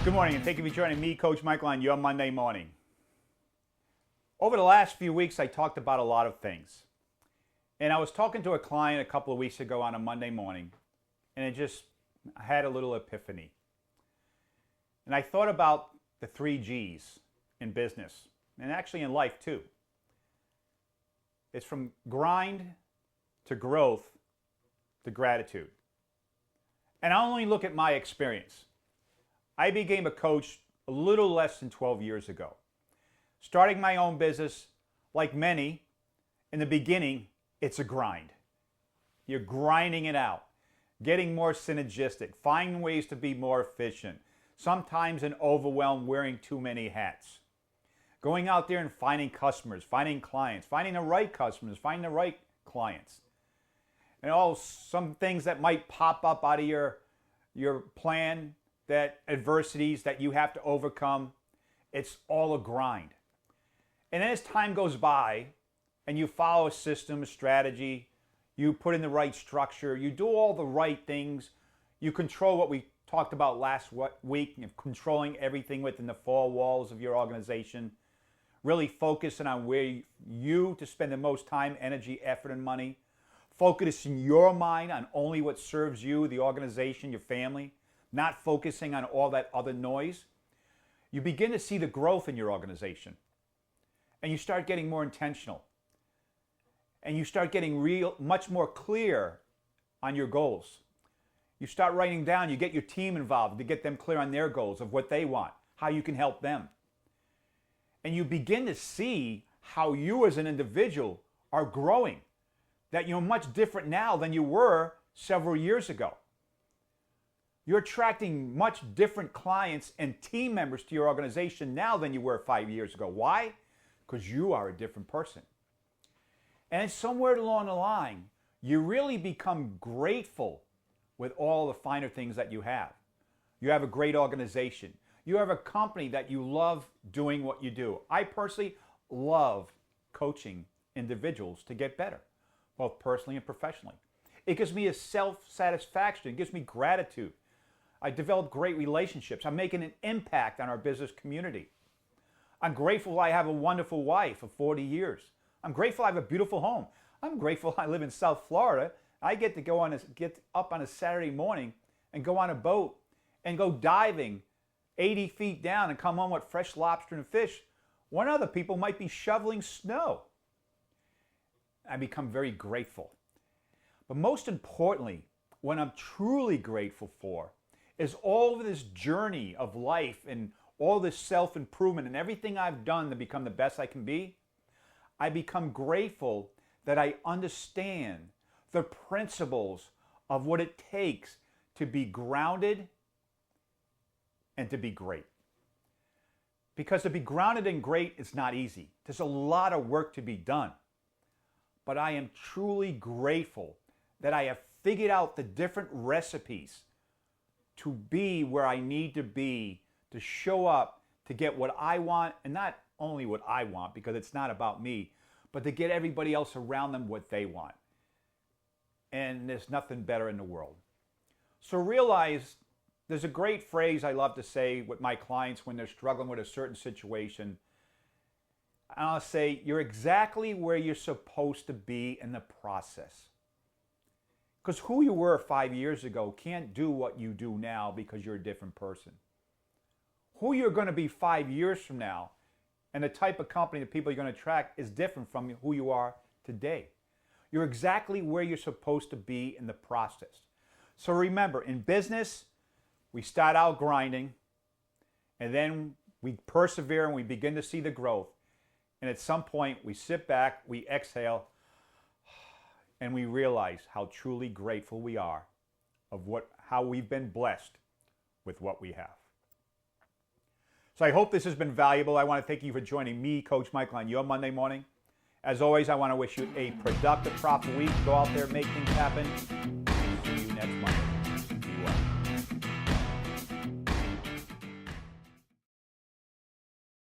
Good morning, and thank you for joining me, Coach Michael, on your Monday morning. Over the last few weeks, I talked about a lot of things. And I was talking to a client a couple of weeks ago on a Monday morning, and I had a little epiphany. And I thought about the 3 G's in business, and actually in life too. It's from grind to growth to gratitude. And I only look at my experience. I became a coach a little less than 12 years ago. Starting my own business, like many, in the beginning, it's a grind. You're grinding it out, getting more synergistic, finding ways to be more efficient, sometimes an overwhelm wearing too many hats. Going out there and finding customers, finding clients, finding the right customers, finding the right clients. And some things that might pop up out of your plan, that adversities that you have to overcome, it's all a grind. And as time goes by and you follow a system, a strategy, you put in the right structure, you do all the right things, you control what we talked about last week, controlling everything within the 4 walls of your organization, really focusing on where you to spend the most time, energy, effort, and money, focusing your mind on only what serves you, the organization, your family, not focusing on all that other noise, you begin to see the growth in your organization. And you start getting more intentional. And you start getting much more clear on your goals. You start writing down, you get your team involved to get them clear on their goals of what they want, how you can help them. And you begin to see how you as an individual are growing, that you're much different now than you were several years ago. You're attracting much different clients and team members to your organization now than you were 5 years ago. Why? Because you are a different person. And somewhere along the line, you really become grateful with all the finer things that you have. You have a great organization. You have a company that you love doing what you do. I personally love coaching individuals to get better, both personally and professionally. It gives me a self-satisfaction. It gives me gratitude. I develop great relationships. I'm making an impact on our business community. I'm grateful I have a wonderful wife of 40 years. I'm grateful I have a beautiful home. I'm grateful I live in South Florida. I get to get up on a Saturday morning and go on a boat and go diving 80 feet down and come home with fresh lobster and fish when other people might be shoveling snow. I become very grateful. But most importantly, what I'm truly grateful for is all of this journey of life and all this self-improvement and everything I've done to become the best I can be. I become grateful that I understand the principles of what it takes to be grounded and to be great. Because to be grounded and great is not easy. There's a lot of work to be done. But I am truly grateful that I have figured out the different recipes to be where I need to be, to show up, to get what I want, and not only what I want, because it's not about me, but to get everybody else around them what they want. And there's nothing better in the world. So realize there's a great phrase I love to say with my clients when they're struggling with a certain situation. I'll say, you're exactly where you're supposed to be in the process. Because who you were 5 years ago can't do what you do now because you're a different person. Who you're going to be 5 years from now and the type of company that people you're going to attract is different from who you are today. You're exactly where you're supposed to be in the process. So remember, in business, we start out grinding, and then we persevere and we begin to see the growth. And at some point, we sit back, we exhale, and we realize how truly grateful we are of how we've been blessed with what we have. So I hope this has been valuable. I want to thank you for joining me, Coach Michael, on your Monday morning. As always, I want to wish you a productive, profitable week. Go out there, make things happen.